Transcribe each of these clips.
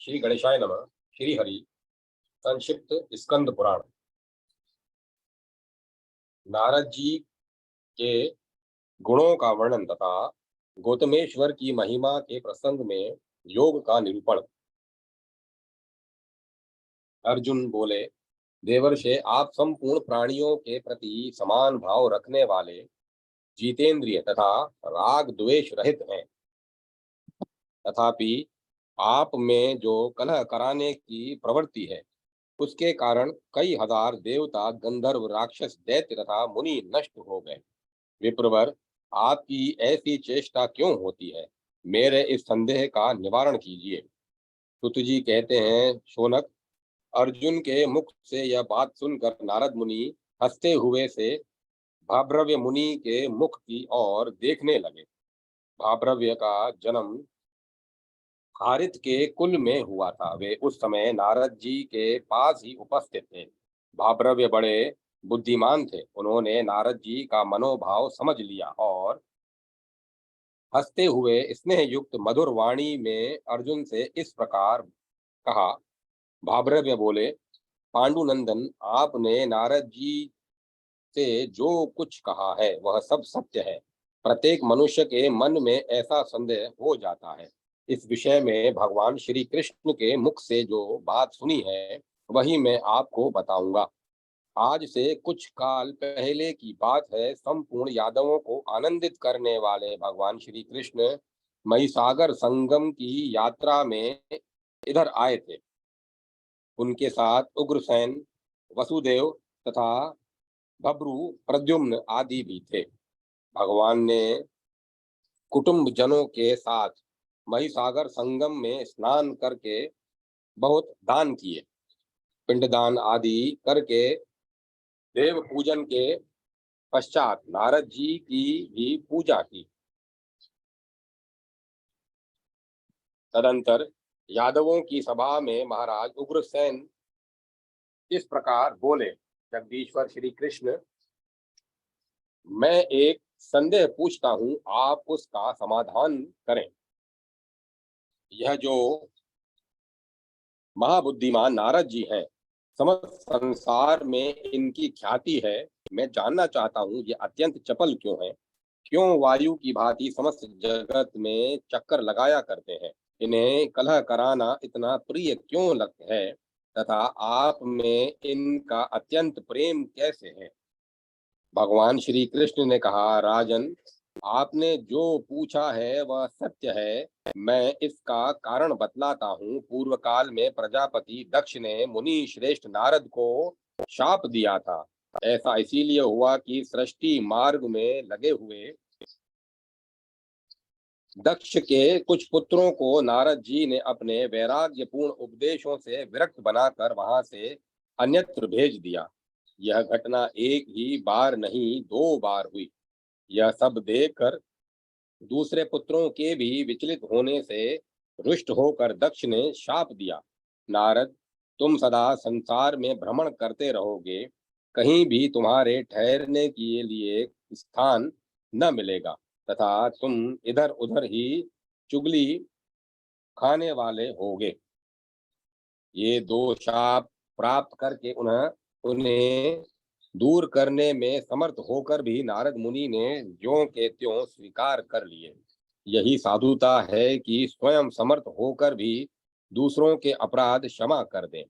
श्री गणेशाय नमः। श्री हरि। संक्षिप्त स्कंद पुराण। नारद जी के गुणों का वर्णन तथा गौतमेश्वर की महिमा के प्रसंग में योग का निरूपण। अर्जुन बोले, देवर्षे, आप संपूर्ण प्राणियों के प्रति समान भाव रखने वाले, जितेंद्रिय तथा राग द्वेष रहित हैं। तथापि आप में जो कलह कराने की प्रवृत्ति है, उसके कारण कई हजार देवता, गंधर्व, राक्षस, दैत्य तथा मुनि नष्ट हो गए। विप्रवर, आपकी ऐसी चेष्टा क्यों होती है? मेरे इस संदेह का निवारण कीजिए। सुत जी कहते हैं, शौनक, अर्जुन के मुख से यह बात सुनकर नारद मुनि हंसते हुए से भाभ्रव्य मुनि के मुख की ओर देखने लगे। भाभ्रव्य का जन्म हारित के कुल में हुआ था। वे उस समय नारद जी के पास ही उपस्थित थे। भाभ्रव्य बड़े बुद्धिमान थे। उन्होंने नारद जी का मनोभाव समझ लिया और हंसते हुए स्नेह युक्त मधुर वाणी में अर्जुन से इस प्रकार कहा। भाभ्रव्य बोले, पांडुनंदन, आपने नारद जी से जो कुछ कहा है वह सब सत्य है। प्रत्येक मनुष्य के मन में ऐसा संदेह हो जाता है। इस विषय में भगवान श्री कृष्ण के मुख से जो बात सुनी है वही मैं आपको बताऊंगा। आज से कुछ काल पहले की बात है। संपूर्ण यादवों को आनंदित करने वाले भगवान श्री कृष्ण महिसागर संगम की यात्रा में इधर आए थे। उनके साथ उग्रसेन, वसुदेव तथा बब्रू, प्रद्युम्न आदि भी थे। भगवान ने कुटुंब जनों के साथ महिसागर संगम में स्नान करके बहुत दान किए। पिंडदान आदि करके देव पूजन के पश्चात नारद जी की भी पूजा की। तदंतर यादवों की सभा में महाराज उग्रसेन इस प्रकार बोले, जगदीश्वर श्री कृष्ण, मैं एक संदेह पूछता हूँ, आप उसका समाधान करें। यह जो महाबुद्धिमान नारद जी हैं, समस्त संसार में इनकी ख्याति है। मैं जानना चाहता हूँ, ये अत्यंत चपल क्यों है? क्यों वायु की भांति समस्त जगत में चक्कर लगाया करते हैं? इन्हें कलह कराना इतना प्रिय क्यों लगता है? तथा आप में इनका अत्यंत प्रेम कैसे है? भगवान श्री कृष्ण ने कहा, राजन, आपने जो पूछा है वह सत्य है। मैं इसका कारण बतलाता हूँ। पूर्व काल में प्रजापति दक्ष ने मुनि श्रेष्ठ नारद को शाप दिया था। ऐसा इसीलिए हुआ कि सृष्टि मार्ग में लगे हुए दक्ष के कुछ पुत्रों को नारद जी ने अपने वैराग्यपूर्ण उपदेशों से विरक्त बनाकर वहां से अन्यत्र भेज दिया। यह घटना एक ही बार नहीं, 2 बार हुई। यह सब देखकर दूसरे पुत्रों के भी विचलित होने से रुष्ट होकर दक्ष ने शाप दिया, नारद, तुम सदा संसार में भ्रमण करते रहोगे। कहीं भी तुम्हारे ठहरने के लिए स्थान न मिलेगा तथा तुम इधर उधर ही चुगली खाने वाले होगे। ये 2 शाप प्राप्त करके उन्हें उन्हें दूर करने में समर्थ होकर भी नारद मुनि ने ज्यों के त्यों स्वीकार कर लिए। यही साधुता है कि स्वयं समर्थ होकर भी दूसरों के अपराध क्षमा कर दें।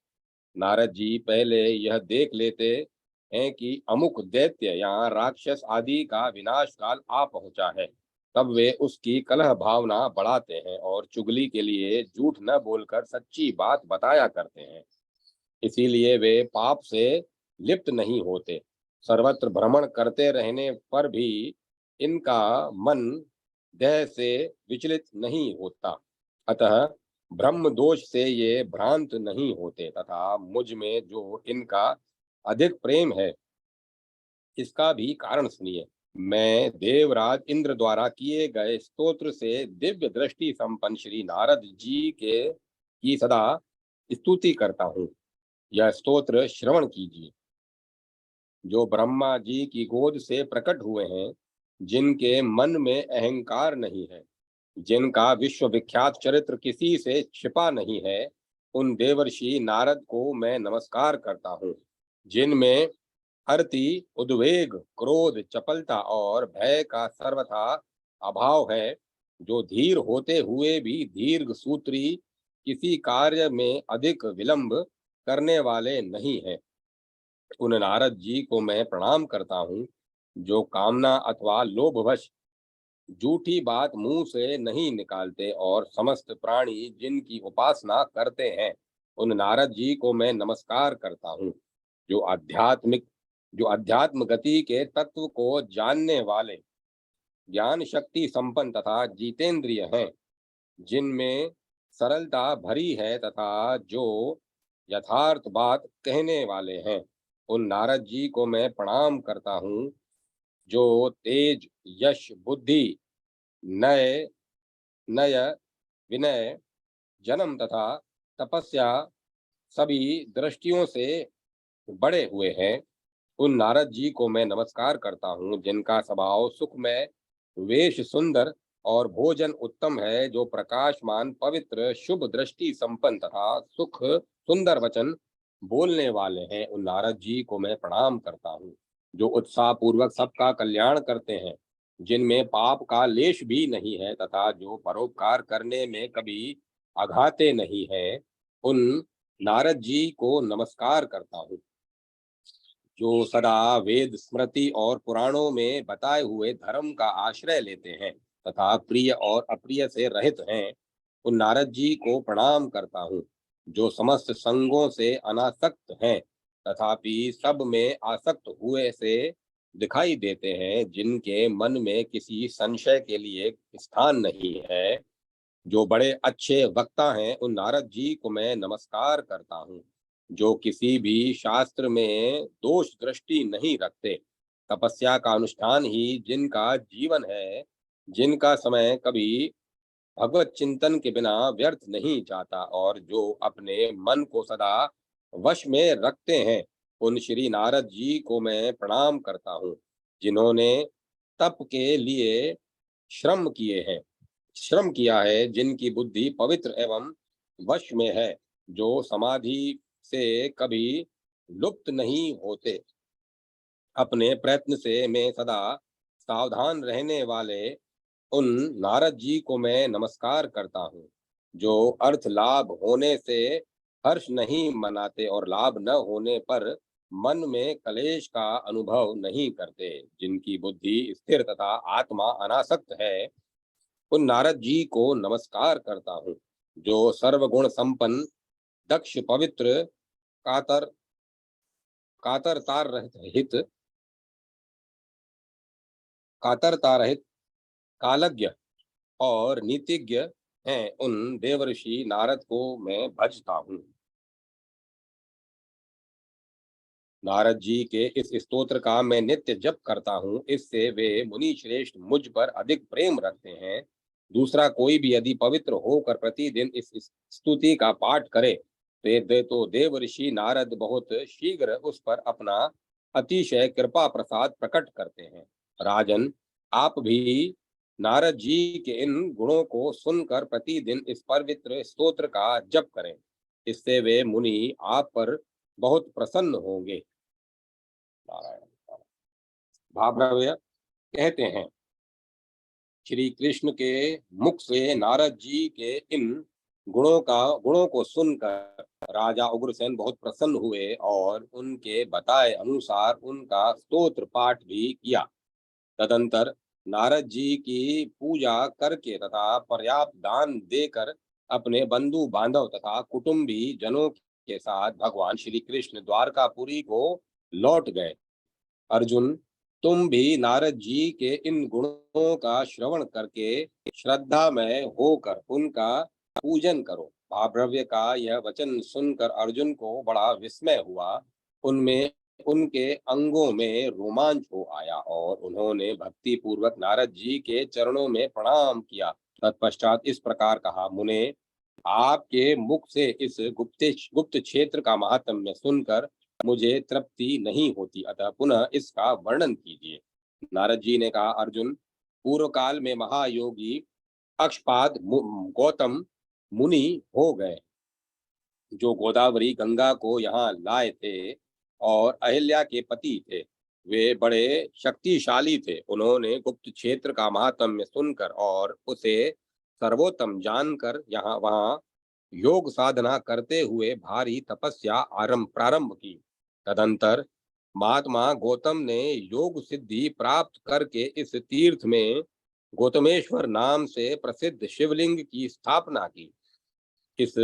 नारद जी पहले यह देख लेते हैं कि अमुक दैत्य या राक्षस आदि का विनाश काल आ पहुंचा है, तब वे उसकी कलह भावना बढ़ाते हैं और चुगली के लिए झूठ न बोलकर सच्ची बात बताया करते हैं। इसीलिए वे पाप से लिप्त नहीं होते। सर्वत्र भ्रमण करते रहने पर भी इनका मन देह से विचलित नहीं होता। अतः ब्रह्म दोष से ये भ्रांत नहीं होते तथा मुझ में जो इनका अधिक प्रेम है, इसका भी कारण सुनिए। मैं देवराज इंद्र द्वारा किए गए स्तोत्र से दिव्य दृष्टि संपन्न श्री नारद जी के की सदा स्तुति करता हूँ। यह स्तोत्र श्रवण कीजिए। जो ब्रह्मा जी की गोद से प्रकट हुए हैं, जिनके मन में अहंकार नहीं है, जिनका विश्व विख्यात चरित्र किसी से छिपा नहीं है, उन देवर्षि नारद को मैं नमस्कार करता हूँ, जिनमें अरति, उद्वेग, क्रोध, चपलता और भय का सर्वथा अभाव है, जो धीर होते हुए भी दीर्घ सूत्री, किसी कार्य में अधिक विलंब करने वाले नहीं हैं। उन नारद जी को मैं प्रणाम करता हूँ, जो कामना अथवा लोभवश झूठी बात मुंह से नहीं निकालते और समस्त प्राणी जिनकी उपासना करते हैं। उन नारद जी को मैं नमस्कार करता हूँ, जो जो अध्यात्म गति के तत्व को जानने वाले, ज्ञान शक्ति संपन्न तथा जितेंद्रिय हैं, जिनमें सरलता भरी है तथा जो यथार्थ बात कहने वाले हैं। उन नारद जी को मैं प्रणाम करता हूँ, जो तेज, यश, बुद्धि, नय नय, विनय, जन्म तथा तपस्या सभी दृष्टियों से बड़े हुए हैं। उन नारद जी को मैं नमस्कार करता हूँ, जिनका स्वभाव सुखमय, वेश सुंदर और भोजन उत्तम है, जो प्रकाशमान, पवित्र, शुभ दृष्टि संपन्न तथा सुख सुंदर वचन बोलने वाले हैं। उन नारद जी को मैं प्रणाम करता हूँ, जो उत्साह पूर्वक सबका कल्याण करते हैं, जिनमें पाप का लेश भी नहीं है तथा जो परोपकार करने में कभी आघाते नहीं है। उन नारद जी को नमस्कार करता हूँ, जो सदा वेद, स्मृति और पुराणों में बताए हुए धर्म का आश्रय लेते हैं तथा प्रिय और अप्रिय से रहित हैं। उन नारद जी को प्रणाम करता हूँ, जो समस्त संगों से अनासक्त हैं तथापि सब में आसक्त हुए से दिखाई देते हैं, जिनके मन में किसी संशय के लिए स्थान नहीं है, जो बड़े अच्छे वक्ता हैं। उन नारद जी को मैं नमस्कार करता हूँ, जो किसी भी शास्त्र में दोष दृष्टि नहीं रखते, तपस्या का अनुष्ठान ही जिनका जीवन है, जिनका समय कभी भगवत चिंतन के बिना व्यर्थ नहीं जाता और जो अपने मन को सदा वश में रखते हैं। उन श्री नारद जी को मैं प्रणाम करता हूँ, जिन्होंने तप के लिए श्रम किए हैं श्रम किया है, जिनकी बुद्धि पवित्र एवं वश में है, जो समाधि से कभी लुप्त नहीं होते, अपने प्रयत्न से मैं सदा सावधान रहने वाले उन नारद जी को मैं नमस्कार करता हूँ, जो अर्थ लाभ होने से हर्ष नहीं मनाते और लाभ न होने पर मन में कलेश का अनुभव नहीं करते, जिनकी बुद्धि स्थिर तथा आत्मा अनासक्त है। उन नारद जी को नमस्कार करता हूँ, जो सर्वगुण संपन्न, दक्ष, पवित्र, कातर कातरता रहित कातरता रहित, कालज्ञ और नीतिज्ञ हैं। उन देवर्षि नारद को मैं भजता हूँ। नारद जी के इस स्तोत्र का मैं नित्य जप करता हूँ, इससे वे मुनि श्रेष्ठ मुझ पर अधिक प्रेम रखते हैं। दूसरा कोई भी यदि पवित्र होकर प्रतिदिन इस स्तुति का पाठ करे, तो देव ऋषि नारद बहुत शीघ्र उस पर अपना अतिशय कृपा प्रसाद प्रकट करते हैं। राजन, आप भी नारद जी के इन गुणों को सुनकर प्रतिदिन इस पवित्र स्तोत्र का जप करें, इससे वे मुनि आप पर बहुत प्रसन्न होंगे। नारायण। भावव्य कहते हैं, श्री कृष्ण के मुख से नारद जी के इन गुणों को सुनकर राजा उग्रसेन बहुत प्रसन्न हुए और उनके बताए अनुसार उनका स्तोत्र पाठ भी किया। तदंतर नारद जी की पूजा करके तथा पर्याप्त दान देकर अपने बंधु बांधव तथा कुटुंबी जनों के साथ भगवान श्री कृष्ण द्वारकापुरी को लौट गए। अर्जुन, तुम भी नारद जी के इन गुणों का श्रवण करके श्रद्धामय होकर उनका पूजन करो। भाव्रव्य का यह वचन सुनकर अर्जुन को बड़ा विस्मय हुआ। उनमें उनके अंगों में रोमांच हो आया और उन्होंने भक्ति पूर्वक नारद जी के चरणों में प्रणाम किया। तत्पश्चात इस प्रकार कहा, मुने, आपके मुख से इस गुप्त क्षेत्र का महात्म्य सुनकर मुझे तृप्ति नहीं होती, अतः पुनः इसका वर्णन कीजिए। नारद जी ने कहा, अर्जुन, पूर्व काल में महायोगी अक्षपाद गौतम मुनि हो गए। जो गोदावरी गंगा को यहाँ लाए थे और अहिल्या के पति थे, वे बड़े शक्तिशाली थे। उन्होंने गुप्त क्षेत्र का महात्म्य सुनकर और उसे सर्वोत्तम जानकर यहाँ वहाँ योग साधना करते हुए भारी तपस्या आरंभ प्रारंभ की। तदंतर महात्मा गौतम ने योग सिद्धि प्राप्त करके इस तीर्थ में गौतमेश्वर नाम से प्रसिद्ध शिवलिंग की स्थापना की। इस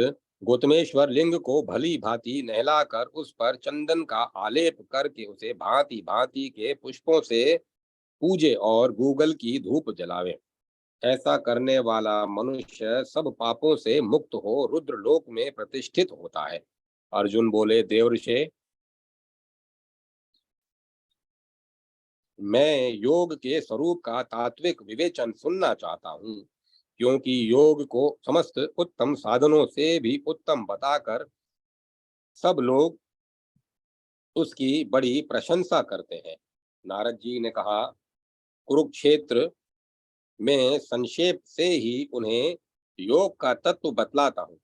गौतमेश्वर लिंग को भली भांति नहलाकर उस पर चंदन का आलेप करके उसे भांति भांति के पुष्पों से पूजे और गूगल की धूप जलावे। ऐसा करने वाला मनुष्य सब पापों से मुक्त हो रुद्र लोक में प्रतिष्ठित होता है। अर्जुन बोले, देवर्षे, मैं योग के स्वरूप का तात्विक विवेचन सुनना चाहता हूँ, क्योंकि योग को समस्त उत्तम साधनों से भी उत्तम बताकर सब लोग उसकी बड़ी प्रशंसा करते हैं। नारद जी ने कहा, कुरुक्षेत्र में संक्षेप से ही उन्हें योग का तत्व बतलाता हूँ।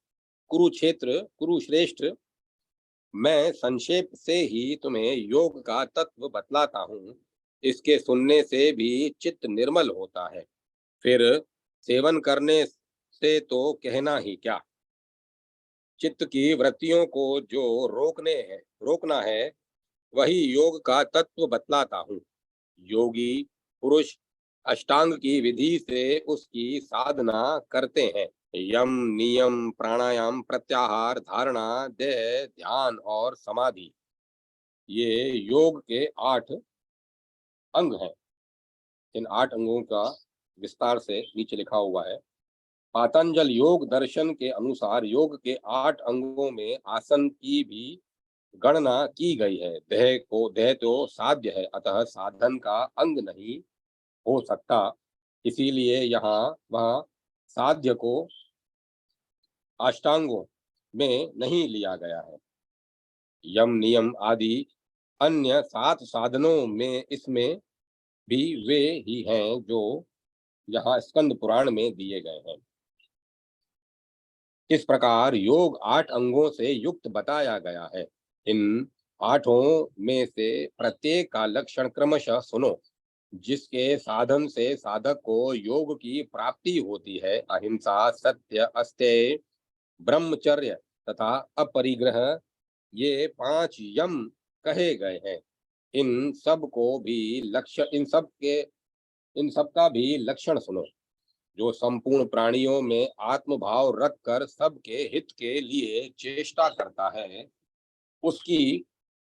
कुरुक्षेत्र कुरुश्रेष्ठ, मैं संक्षेप से ही तुम्हें योग का तत्व बतलाता हूँ। इसके सुनने से भी चित्त निर्मल होता है, फिर सेवन करने से तो कहना ही क्या। चित्त की वृत्तियों को जो रोकना है, वही योग का तत्व बतलाता हूँ। योगी पुरुष अष्टांग की विधि से उसकी साधना करते हैं। यम, नियम, प्राणायाम, प्रत्याहार, धारणा, देह, ध्यान और समाधि, ये योग के 8 अंग हैं। इन 8 अंगों का विस्तार से नीचे लिखा हुआ है। पातंजल योग दर्शन के अनुसार योग के 8 अंगों में आसन की भी गणना की गई है। देह तो साध्य है, अतः साधन का अंग नहीं हो सकता। इसीलिए यहाँ वहाँ साध्य को अष्टांगों में नहीं लिया गया है। यम, नियम आदि अन्य 7 साधनों में इसमें भी वे ही हैं जो यहाँ स्कंद पुराण में दिए गए हैं। इस प्रकार योग 8 अंगों से युक्त बताया गया है। इन 8 में से प्रत्येक का लक्षण क्रमशः सुनो। जिसके साधन से साधक को योग की प्राप्ति होती है, अहिंसा, सत्य, अस्तेय, ब्रह्मचर्य तथा अपरिग्रह, ये 5 यम कहे गए हैं। इन सब को भी लक्ष्य इन सब का भी लक्षण सुनो। जो संपूर्ण प्राणियों में आत्मभाव रखकर सबके हित के लिए चेष्टा करता है, उसकी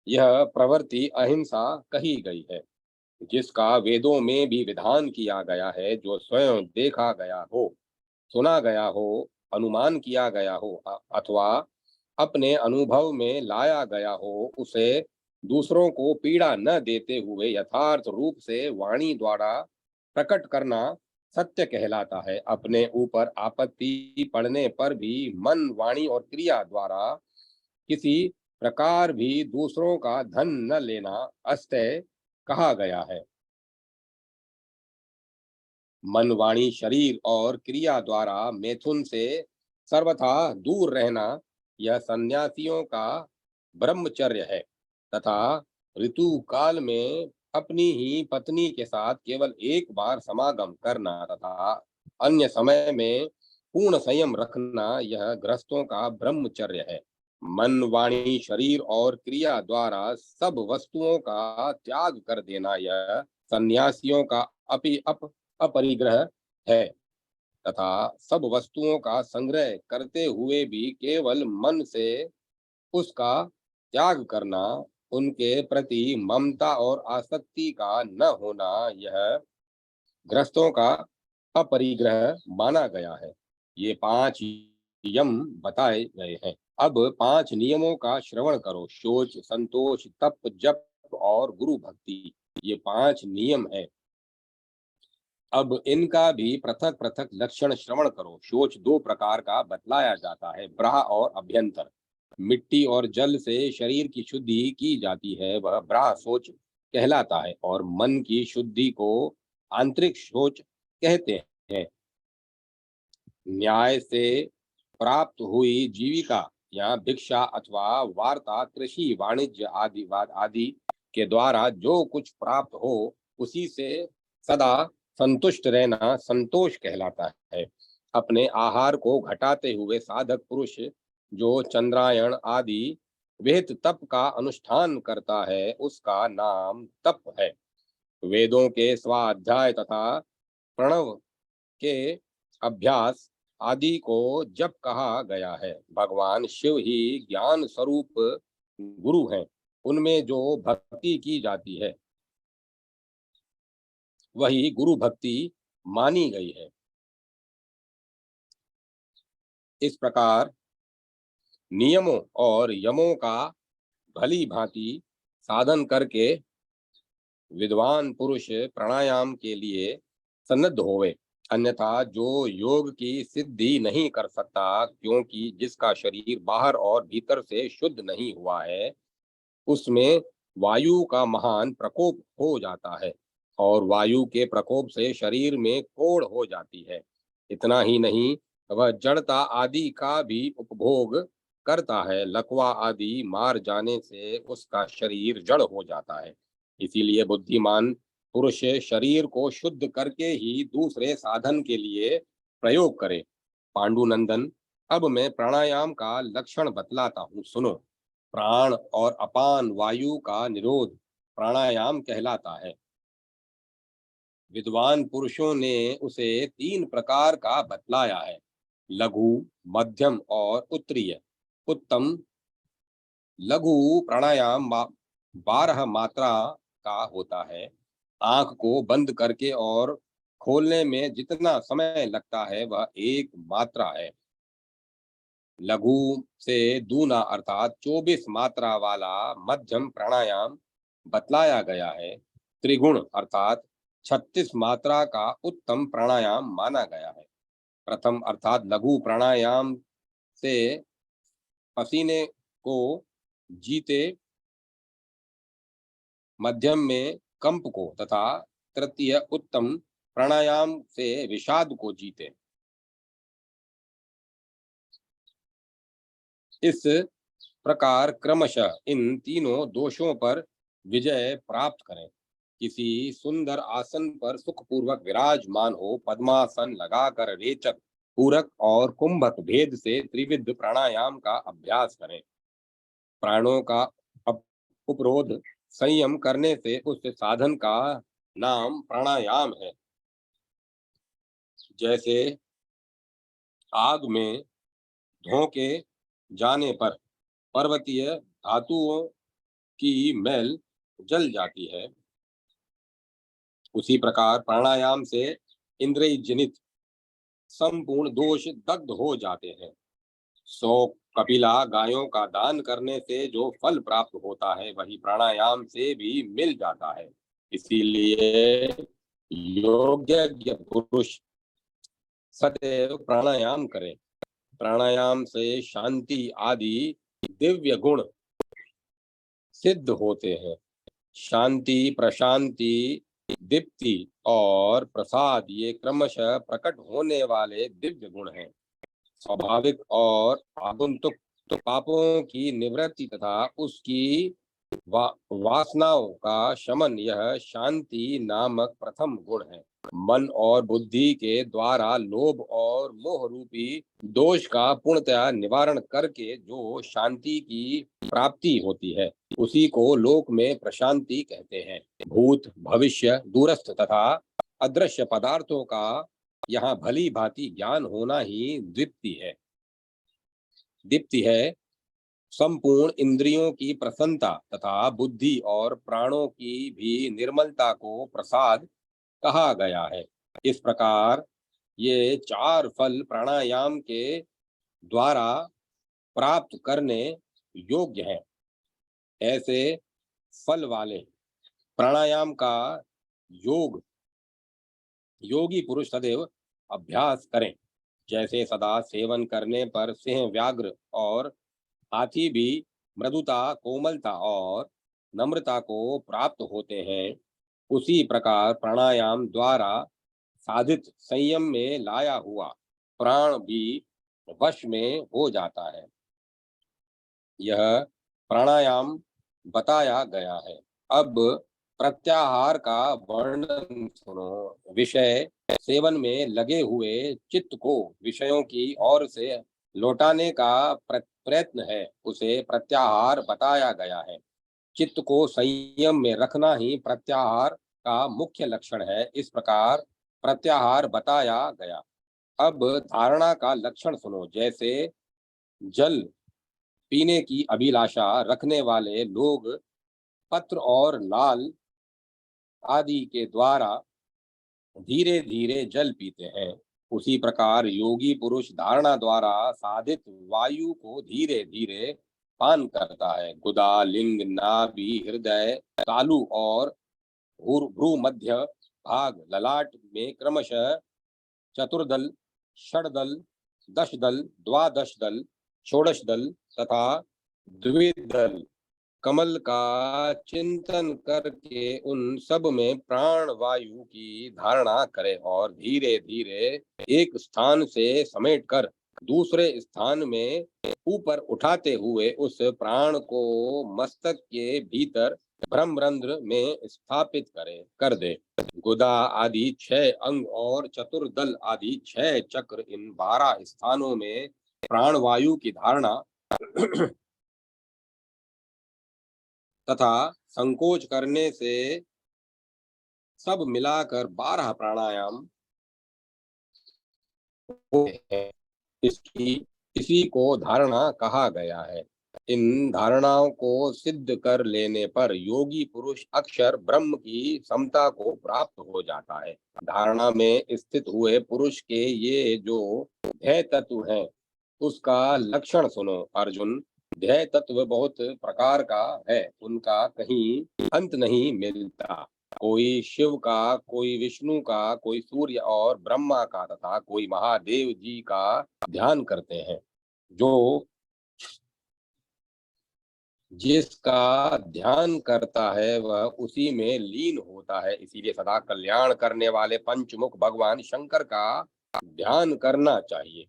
यह प्रवृत्ति अहिंसा कही गई है। जिसका वेदों में भी विधान किया गया है, जो स्वयं देखा गया हो, सुना गया हो, अनुमान किया गया हो अथवा अपने अनुभव में लाया गया हो, उसे दूसरों को पीड़ा न देते हुए यथार्थ रूप से वाणी द्वारा प्रकट करना सत्य कहलाता है। अपने ऊपर आपत्ति पड़ने पर भी मन, वाणी और क्रिया द्वारा किसी प्रकार भी दूसरों का धन न लेना अस्तेय कहा गया है। मन, वाणी, शरीर और क्रिया द्वारा मैथुन से सर्वथा दूर रहना, यह सन्यासियों का ब्रह्मचर्य है। तथा ऋतु काल में अपनी ही पत्नी के साथ केवल एक बार समागम करना तथा अन्य समय में पूर्ण संयम रखना, यह गृहस्थों का ब्रह्मचर्य है। मन, वाणी, शरीर और क्रिया द्वारा सब वस्तुओं का त्याग कर देना, यह सन्यासियों का अपरिग्रह है। तथा सब वस्तुओं का संग्रह करते हुए भी केवल मन से उसका त्याग करना, उनके प्रति ममता और आसक्ति का न होना, यह ग्रस्तों का अपरिग्रह माना गया है। ये 5 यम बताए गए हैं। अब 5 नियमों का श्रवण करो। शोच, संतोष, तप, जप और गुरु भक्ति, ये 5 नियम है। अब इनका भी पृथक पृथक लक्षण श्रवण करो। शोच 2 प्रकार का बतलाया जाता है, ब्राह और अभ्यंतर। मिट्टी और जल से शरीर की शुद्धि की जाती है, वह ब्राह शोच कहलाता है। और मन की शुद्धि को आंतरिक शोच कहते हैं। न्याय से प्राप्त हुई जीविका यहाँ भिक्षा अथवा वार्ता, कृषि, वाणिज्य आदि के द्वारा जो कुछ प्राप्त हो उसी से सदा संतुष्ट रहना संतोष कहलाता है। अपने आहार को घटाते हुए साधक पुरुष जो चंद्रायण आदि विहित तप का अनुष्ठान करता है उसका नाम तप है। वेदों के स्वाध्याय तथा प्रणव के अभ्यास आदि को जप कहा गया है। भगवान शिव ही ज्ञान स्वरूप गुरु हैं। उनमें जो भक्ति की जाती है वही गुरु भक्ति मानी गई है। इस प्रकार नियमों और यमों का भली भांति साधन करके विद्वान पुरुष प्राणायाम के लिए सन्नद्ध होवे। अन्यथा जो योग की सिद्धि नहीं कर सकता, क्योंकि जिसका शरीर बाहर और भीतर से शुद्ध नहीं हुआ है उसमें वायु का महान प्रकोप हो जाता है और वायु के प्रकोप से शरीर में कोढ़ हो जाती है। इतना ही नहीं, वह जड़ता आदि का भी उपभोग करता है। लकवा आदि मार जाने से उसका शरीर जड़ हो जाता है। इसीलिए बुद्धिमान पुरुष शरीर को शुद्ध करके ही दूसरे साधन के लिए प्रयोग करे। पांडुनंदन, अब मैं प्राणायाम का लक्षण बतलाता हूँ, सुनो। प्राण और अपान वायु का निरोध प्राणायाम कहलाता है। विद्वान पुरुषों ने उसे 3 प्रकार का बतलाया है: लघु, मध्यम और उत्तरीय। उत्तम लघु प्राणायाम 12 मात्रा का होता है। आंख को बंद करके और खोलने में जितना समय लगता है वह 1 मात्रा है। लघु से दूना अर्थात 24 मात्रा वाला मध्यम प्राणायाम बतलाया गया है। त्रिगुण अर्थात 36 मात्रा का उत्तम प्राणायाम माना गया है। प्रथम अर्थात लघु प्राणायाम से पसीने को जीते, मध्यम में कंप को तथा तृतीय उत्तम प्राणायाम से विषाद को जीते। इस प्रकार क्रमशः इन तीनों दोषों पर विजय प्राप्त करें। किसी सुंदर आसन पर सुखपूर्वक विराजमान हो, पद्मासन लगाकर रेचक, पूरक और कुंभक भेद से त्रिविध प्राणायाम का अभ्यास करें। प्राणों का उपरोध संयम करने से उस साधन का नाम प्राणायाम है। जैसे आग में धोंके जाने पर पर्वतीय धातुओं की मैल जल जाती है, उसी प्रकार प्राणायाम से इंद्रिय जनित संपूर्ण दोष दग्ध हो जाते हैं। 100 कपिला गायों का दान करने से जो फल प्राप्त होता है वही प्राणायाम से भी मिल जाता है। इसीलिए योग्य पुरुष सदैव प्राणायाम करें। प्राणायाम से शांति आदि दिव्य गुण सिद्ध होते हैं। शांति, प्रशांति, दीप्ति और प्रसाद ये क्रमशः प्रकट होने वाले दिव्य गुण हैं। स्वाभाविक और आगंतुक पापों की निवृत्ति तथा उसकी वासनाओं का शमन, यह शांति नामक प्रथम गुण है। मन और बुद्धि के द्वारा लोभ और मोह रूपी दोष का पूर्णतया निवारण करके जो शांति की प्राप्ति होती है उसी को लोक में प्रशांति कहते हैं। भूत, भविष्य, दूरस्थ तथा अदृश्य पदार्थों का यहाँ भली भांति ज्ञान होना ही दीप्ति है। संपूर्ण इंद्रियों की प्रसन्नता तथा बुद्धि और प्राणों की भी निर्मलता को प्रसाद कहा गया है। इस प्रकार ये 4 फल प्राणायाम के द्वारा प्राप्त करने योग्य हैं। ऐसे फल वाले प्राणायाम का योगी पुरुष सदैव अभ्यास करें। जैसे सदा सेवन करने पर सिंह, व्याघ्र और हाथी भी मृदुता, कोमलता और नम्रता को प्राप्त होते हैं, उसी प्रकार प्राणायाम द्वारा साधित संयम में लाया हुआ प्राण भी वश में हो जाता है। यह प्राणायाम बताया गया है। अब प्रत्याहार का वर्णन सुनो। विषय सेवन में लगे हुए चित्त को विषयों की ओर से लौटाने का प्रयत्न है, उसे प्रत्याहार बताया गया है। चित्त को संयम में रखना ही प्रत्याहार का मुख्य लक्षण है। इस प्रकार प्रत्याहार बताया गया। अब धारणा का लक्षण सुनो। जैसे जल पीने की अभिलाषा रखने वाले लोग पत्र और लाल आदि के द्वारा धीरे धीरे जल पीते हैं, उसी प्रकार योगी पुरुष धारणा द्वारा साधित वायु को धीरे धीरे पान करता है। गुदा, लिंग, नाभि, हृदय, तालु और भ्रू मध्य भाग, ललाट में क्रमशः चतुर्दल, षडदल, दशदल, द्वादशदल, षोडशदल तथा द्विदल कमल का चिंतन करके उन सब में प्राण वायु की धारणा करे और धीरे धीरे एक स्थान से समेटकर दूसरे स्थान में ऊपर उठाते हुए उस प्राण को मस्तक के भीतर ब्रह्मरंध्र में स्थापित कर दे। गुदा आदि 6 अंग और चतुर्दल आदि 6 चक्र, इन 12 स्थानों में प्राण वायु की धारणा तथा संकोच करने से सब मिलाकर 12 प्राणायाम होते हैं। इसकी इसी को धारणा कहा गया है। इन धारणाओं को सिद्ध कर लेने पर योगी पुरुष अक्षर ब्रह्म की समता को प्राप्त हो जाता है। धारणा में स्थित हुए पुरुष के ये जो ध्येय तत्व हैं, उसका लक्षण सुनो। अर्जुन, ध्येय तत्व बहुत प्रकार का है, उनका कहीं अंत नहीं मिलता। कोई शिव का, कोई विष्णु का, कोई सूर्य और ब्रह्मा का तथा कोई महादेव जी का ध्यान करते हैं। जो जिसका ध्यान करता है वह उसी में लीन होता है। इसीलिए सदा कल्याण करने वाले पंचमुख भगवान शंकर का ध्यान करना चाहिए।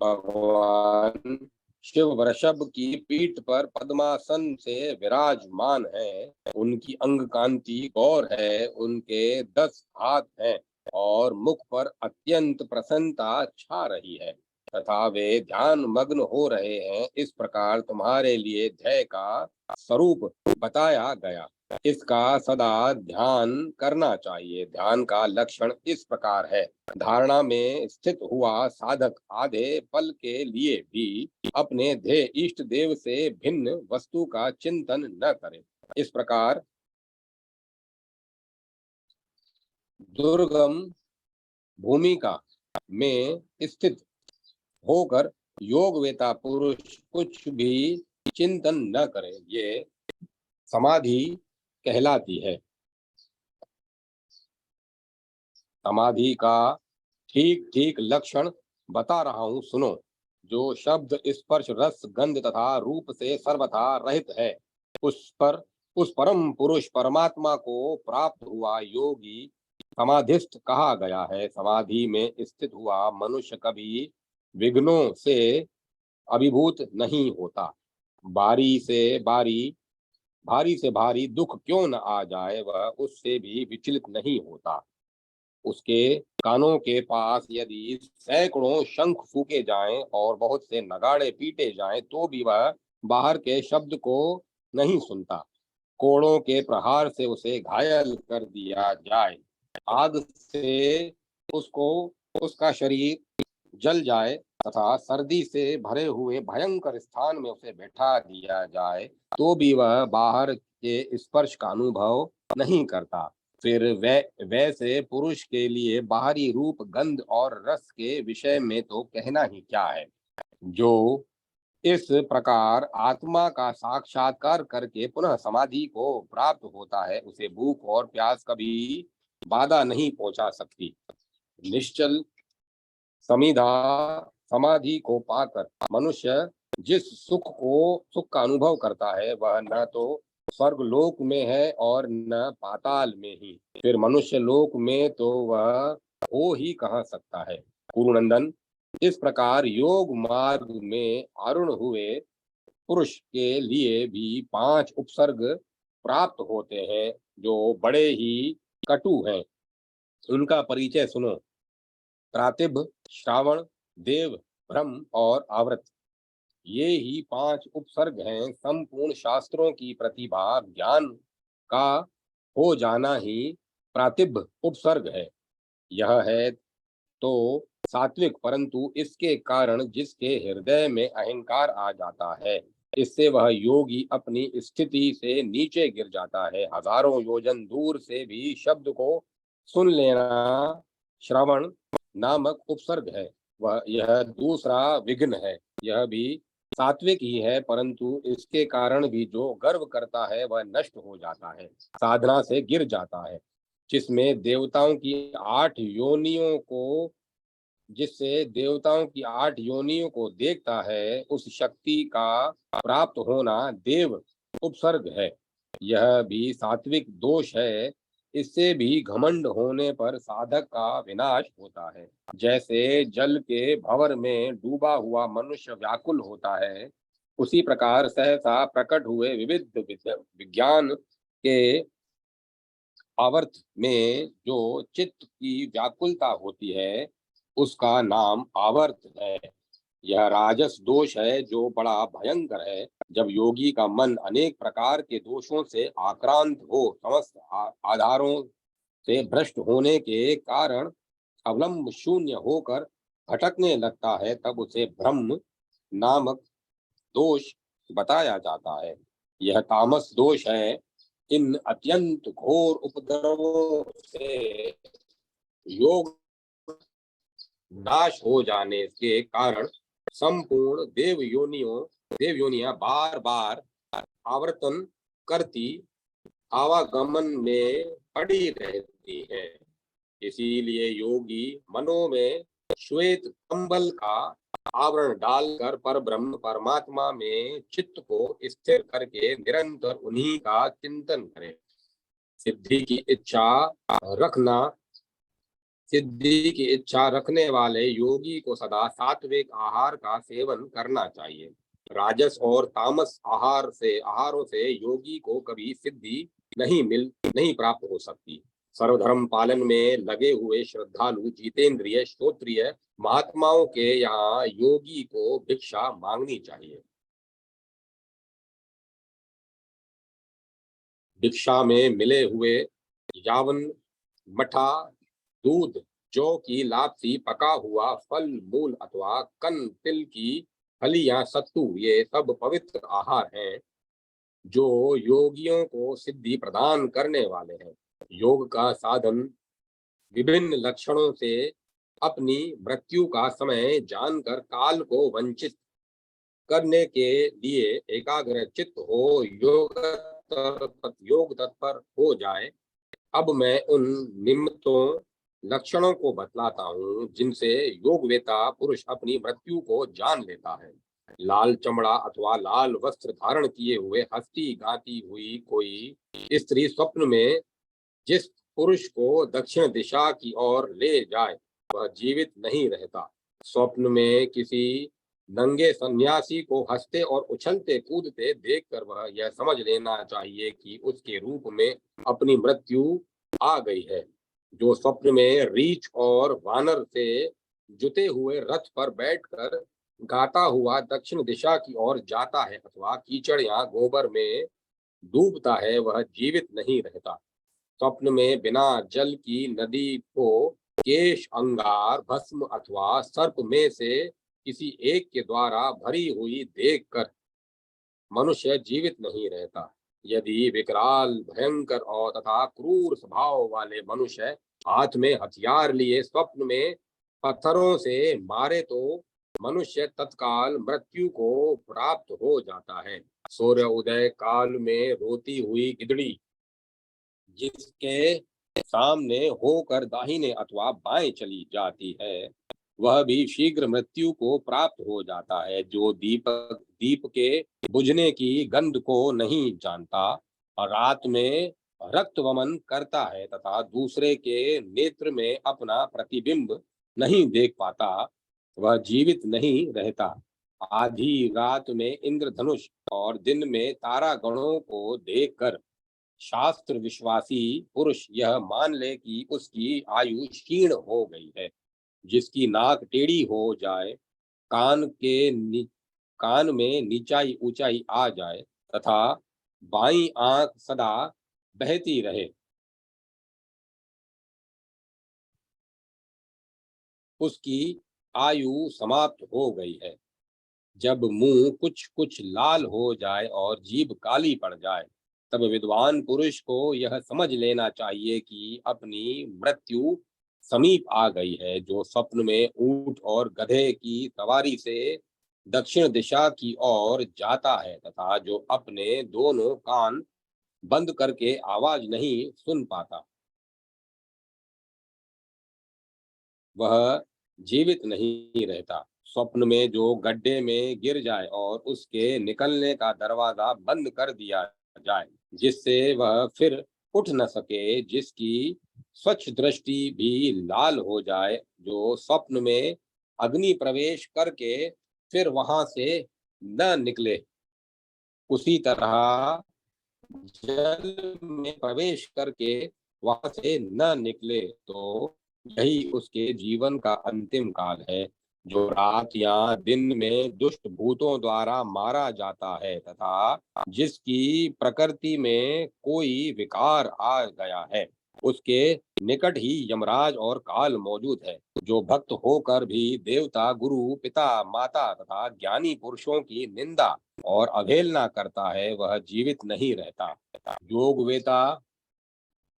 भगवान शिव वृषभ की पीठ पर पद्मासन से विराजमान है। उनकी अंग कांति गौर है, उनके 10 हाथ हैं और मुख पर अत्यंत प्रसन्नता छा रही है तथा वे ध्यान मग्न हो रहे हैं। इस प्रकार तुम्हारे लिए ध्येय का स्वरूप बताया गया। इसका सदा ध्यान करना चाहिए। ध्यान का लक्षण इस प्रकार है। धारणा में स्थित हुआ साधक आधे पल के लिए भी अपने ध्येय इष्ट देव से भिन्न वस्तु का चिंतन न करे। इस प्रकार दुर्गम भूमिका में स्थित होकर योगवेता पुरुष कुछ भी चिंतन न करे, ये समाधि कहलाती है। समाधि का ठीक ठीक लक्षण बता रहा हूं, सुनो। जो शब्द, स्पर्श, रस, गंध तथा रूप से सर्वथा रहित है, उस परम पुरुष परमात्मा को प्राप्त हुआ योगी समाधिस्थ कहा गया है। समाधि में स्थित हुआ मनुष्य कभी विघ्नों से अभिभूत नहीं होता। बारी से बारी भारी से भारी दुख क्यों न आ जाए, वह उससे भी विचलित नहीं होता। उसके कानों के पास यदि सैकड़ों शंख फूके जाएं और बहुत से नगाड़े पीटे जाएं तो भी वह बाहर के शब्द को नहीं सुनता। कोड़ों के प्रहार से उसे घायल कर दिया जाए, आग से उसको उसका शरीर जल जाए तथा सर्दी से भरे हुए भयंकर स्थान में उसे बैठा दिया जाए तो भी वह बाहर के स्पर्श का अनुभव नहीं करता। फिर वैसे पुरुष के लिए बाहरी रूप, गंध और रस के विषय में तो कहना ही क्या है। जो इस प्रकार आत्मा का साक्षात्कार करके पुनः समाधि को प्राप्त होता है, उसे भूख और प्यास कभी बाधा नहीं पहुंचा सकती। निश्चल समिधा समाधि को पाकर मनुष्य जिस सुख का अनुभव करता है वह न तो स्वर्ग लोक में है और न पाताल में ही। फिर मनुष्य लोक में तो वह हो ही कहाँ सकता है। कुरुनंदन, इस प्रकार योग मार्ग में आरूढ़ हुए पुरुष के लिए भी 5 उपसर्ग प्राप्त होते हैं जो बड़े ही कटु हैं। उनका परिचय सुनो। प्रातिभ, श्रावण, देव, ब्रह्म और आवृत, ये ही 5 उपसर्ग हैं। संपूर्ण शास्त्रों की प्रतिभा ज्ञान का हो जाना ही प्रातिभ उपसर्ग है। यह है तो सात्विक, परंतु इसके कारण जिसके हृदय में अहंकार आ जाता है, इससे वह योगी अपनी स्थिति से नीचे गिर जाता है। हजारों योजन दूर से भी शब्द को सुन लेना श्रवण नामक उपसर्ग है। वह यह दूसरा विघ्न है। यह भी सात्विक ही है, परंतु इसके कारण भी जो गर्व करता है वह नष्ट हो जाता है, साधना से गिर जाता है। जिसमें देवताओं की 8 योनियों को जिससे देवताओं की 8 योनियों को देखता है, उस शक्ति का प्राप्त होना देव उपसर्ग है। यह भी सात्विक दोष है। इससे भी घमंड होने पर साधक का विनाश होता है। जैसे जल के भंवर में डूबा हुआ मनुष्य व्याकुल होता है, उसी प्रकार सहसा प्रकट हुए विविध विज्ञान के आवर्त में जो चित्त की व्याकुलता होती है, उसका नाम आवर्त है। यह राजस दोष है जो बड़ा भयंकर है। जब योगी का मन अनेक प्रकार के दोषों से आक्रांत हो, समस्त आधारों से भ्रष्ट होने के कारण अवलंब शून्य होकर भटकने लगता है, तब उसे ब्रह्म नामक दोष बताया जाता है। यह तामस दोष है। इन अत्यंत घोर उपद्रवों से योग नाश हो जाने के कारण संपूर्ण देव योनियां बार बार आवर्तन करती आवागमन में पड़ी रहती है। इसीलिए योगी मनो में श्वेत कंबल का आवरण डालकर पर ब्रह्म परमात्मा में चित्त को स्थिर करके निरंतर उन्हीं का चिंतन करे। सिद्धि की इच्छा रखना सिद्धि की इच्छा रखने वाले योगी को सदा सात्विक आहार का सेवन करना चाहिए। राजस और तामस आहारों से योगी को कभी सिद्धि नहीं प्राप्त हो सकती। सर्वधर्म पालन में लगे हुए श्रद्धालु जितेंद्रिय श्रोत्रिय महात्माओं के यहाँ योगी को भिक्षा मांगनी चाहिए। भिक्षा में मिले हुए यावन, मठा, दूध, जौ की लापसी, पका हुआ फल मूल अथवा कन तिल की फलियां, सत्तू, ये सब पवित्र आहार हैं जो योगियों को सिद्धि प्रदान करने वाले हैं। योग का साधन विभिन्न लक्षणों से अपनी मृत्यु का समय जानकर काल को वंचित करने के लिए एकाग्र चित्त हो योग तत्पर हो जाए। अब मैं उन निमित्तों लक्षणों को बतलाता हूँ जिनसे योगवेता पुरुष अपनी मृत्यु को जान लेता है। लाल चमड़ा अथवा लाल वस्त्र धारण किए हुए हंसती गाती हुई कोई स्त्री स्वप्न में जिस पुरुष को दक्षिण दिशा की ओर ले जाए, वह जीवित नहीं रहता। स्वप्न में किसी नंगे सन्यासी को हंसते और उछलते कूदते देखकर वह यह समझ लेना चाहिए कि उसके रूप में अपनी मृत्यु आ गई है। जो स्वप्न में रीछ और वानर से जुते हुए रथ पर बैठकर गाता हुआ दक्षिण दिशा की ओर जाता है अथवा कीचड़ या गोबर में डूबता है, वह जीवित नहीं रहता। स्वप्न में बिना जल की नदी को केश, अंगार, भस्म अथवा सर्प में से किसी एक के द्वारा भरी हुई देखकर मनुष्य जीवित नहीं रहता। यदि विकराल, भयंकर और तथा क्रूर स्वभाव वाले मनुष्य हाथ में हथियार लिए स्वप्न में पत्थरों से मारे तो मनुष्य तत्काल मृत्यु को प्राप्त हो जाता है। सूर्य उदय काल में रोती हुई गिदड़ी जिसके सामने होकर दाहिने अथवा बाएं चली जाती है, वह भी शीघ्र मृत्यु को प्राप्त हो जाता है। जो दीप के बुझने की गंध को नहीं जानता और रात में रक्त वमन करता है तथा दूसरे के नेत्र में अपना प्रतिबिंब नहीं देख पाता, वह जीवित नहीं रहता। आधी रात में इंद्रधनुष और दिन में तारागणों को देखकर शास्त्र विश्वासी पुरुष यह मान ले कि उसकी आयु क्षीण हो गई है। जिसकी नाक टेढ़ी हो जाए, कान के कान में नीचाई ऊंचाई आ जाए तथा बाईं आंख सदा बहती रहे, उसकी आयु समाप्त हो गई है। जब मुंह कुछ कुछ लाल हो जाए और जीभ काली पड़ जाए, तब विद्वान पुरुष को यह समझ लेना चाहिए कि अपनी मृत्यु समीप आ गई है। जो स्वप्न में ऊंट और गधे की सवारी से दक्षिण दिशा की ओर जाता है तथा जो अपने दोनों कान बंद करके आवाज नहीं सुन पाता, वह जीवित नहीं रहता। स्वप्न में जो गड्ढे में गिर जाए और उसके निकलने का दरवाजा बंद कर दिया जाए, जिससे वह फिर उठ न सके, जिसकी स्वच्छ दृष्टि भी लाल हो जाए, जो स्वप्न में अग्नि प्रवेश करके फिर वहां से न निकले, उसी तरह जल में प्रवेश करके वहां से न निकले, तो यही उसके जीवन का अंतिम काल है। जो रात या दिन में दुष्ट भूतों द्वारा मारा जाता है तथा जिसकी प्रकृति में कोई विकार आ गया है, उसके निकट ही यमराज और काल मौजूद है। जो भक्त होकर भी देवता, गुरु, पिता, माता तथा ज्ञानी पुरुषों की निंदा और अवहेलना करता है, वह जीवित नहीं रहता। योग वेता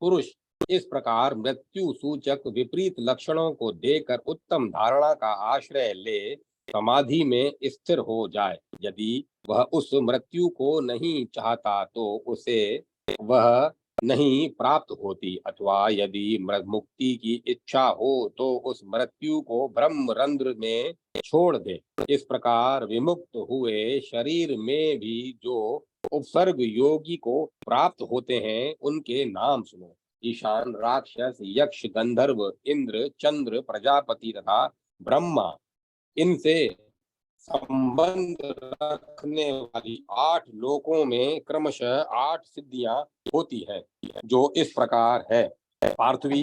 पुरुष इस प्रकार मृत्यु सूचक विपरीत लक्षणों को देखकर उत्तम धारणा का आश्रय ले समाधि में स्थिर हो जाए। यदि वह उस मृत्यु को नहीं चाहता तो उसे वह नहीं प्राप्त होती, अथवा यदि मुक्ति की इच्छा हो तो उस मृत्यु को ब्रह्म रंध्र में छोड़ दे। इस प्रकार विमुक्त हुए शरीर में भी जो उपसर्ग योगी को प्राप्त होते हैं, उनके नाम सुनो। ईशान, राक्षस, यक्ष, गंधर्व, इंद्र, चंद्र, प्रजापति तथा ब्रह्मा, इनसे संबंध रखने वाली 8 लोकों में क्रमशः 8 सिद्धियां होती है, जो इस प्रकार है। पार्थवी,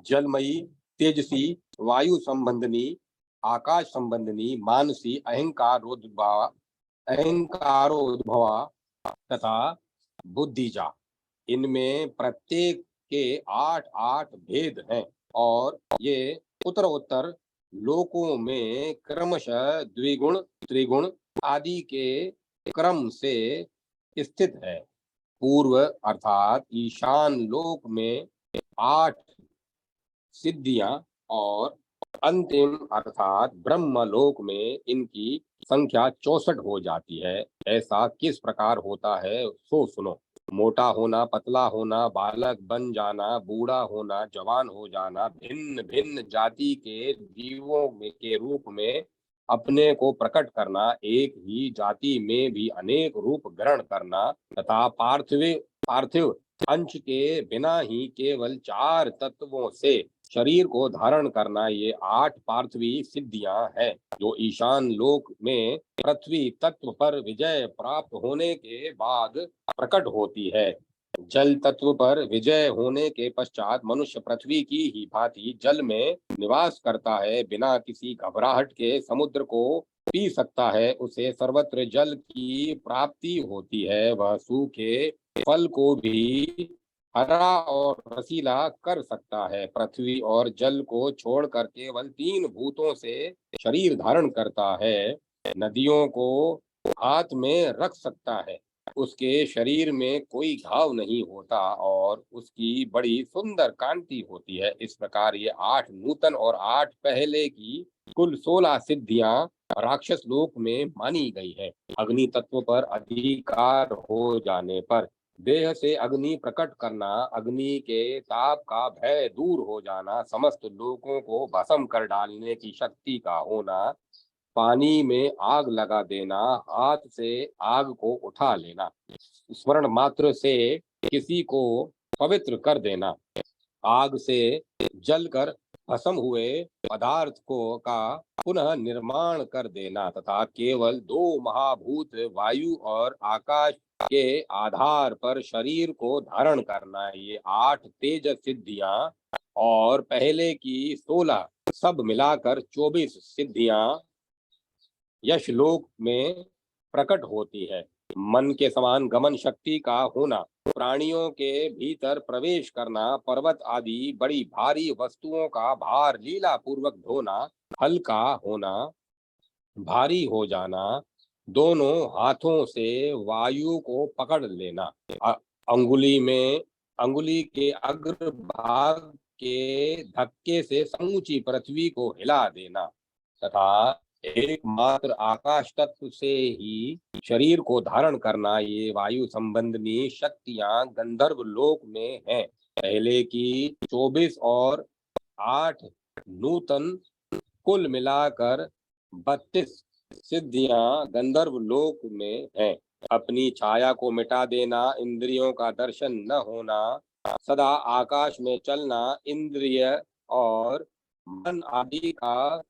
जलमयी, तेजसी, वायु संबंधनी, आकाश संबंधनी, मानसी, अहंकारोद्भवा तथा बुद्धिजा। इनमें प्रत्येक के 8 8 भेद हैं और ये उत्तर उत्तर लोकों में क्रमशः द्विगुण, त्रिगुण आदि के क्रम से स्थित है। पूर्व अर्थात ईशान लोक में 8 सिद्धियां और अंतिम अर्थात ब्रह्मलोक में इनकी संख्या 64 हो जाती है। ऐसा किस प्रकार होता है सो सुनो। मोटा होना, पतला होना, बालक बन जाना, बूढ़ा होना, जवान हो जाना, भिन्न भिन्न जाति के जीवों में के रूप में अपने को प्रकट करना, एक ही जाति में भी अनेक रूप ग्रहण करना तथा पार्थिव पार्थिव अंश के बिना ही केवल 4 तत्वों से शरीर को धारण करना, ये 8 पार्थिवी सिद्धियां हैं, जो ईशान लोक में पृथ्वी तत्व पर विजय प्राप्त होने के बाद प्रकट होती है। जल तत्व पर विजय होने के पश्चात मनुष्य पृथ्वी की ही भांति जल में निवास करता है, बिना किसी घबराहट के समुद्र को पी सकता है, उसे सर्वत्र जल की प्राप्ति होती है। वह सूखे फल को भी हरा और रसीला कर सकता है। पृथ्वी और जल को छोड़कर केवल 3 भूतों से शरीर धारण करता है। नदियों को हाथ में रख सकता है, उसके शरीर में कोई घाव नहीं होता और उसकी बड़ी सुंदर कांति होती है। इस प्रकार ये 8 नूतन और 8 पहले की कुल 16 सिद्धियां राक्षस लोक में मानी गई है। अग्नि तत्व पर अधिकार हो जाने पर देह से अग्नि प्रकट करना, अग्नि के ताप का भय दूर हो जाना, समस्त लोगों को भस्म कर डालने की शक्ति का होना, पानी में आग लगा देना, हाथ से आग को उठा लेना, स्मरण मात्र से किसी को पवित्र कर देना, आग से जलकर भस्म हुए पदार्थ को का पुनः निर्माण कर देना तथा केवल दो महाभूत वायु और आकाश के आधार पर शरीर को धारण करना, ये 8 तेज सिद्धियां और पहले की 16 सब मिलाकर 24 सिद्धियां यशलोक में प्रकट होती है। मन के समान गमन शक्ति का होना, प्राणियों के भीतर प्रवेश करना, पर्वत आदि बड़ी भारी वस्तुओं का भार लीला पूर्वक ढोना, हल्का होना, भारी हो जाना, दोनों हाथों से वायु को पकड़ लेना, अंगुली में अंगुली के अग्र भाग के धक्के से समूची पृथ्वी को हिला देना तथा एकमात्र आकाश तत्व से ही शरीर को धारण करना, ये वायु संबंधी शक्तियां गंधर्व लोक में हैं। पहले की 24 और 8 नूतन, कुल मिलाकर 32 सिद्धियां गंधर्व लोक में हैं। अपनी छाया को मिटा देना, इंद्रियों का दर्शन न होना, सदा आकाश में चलना, इंद्रिय और मन आदि का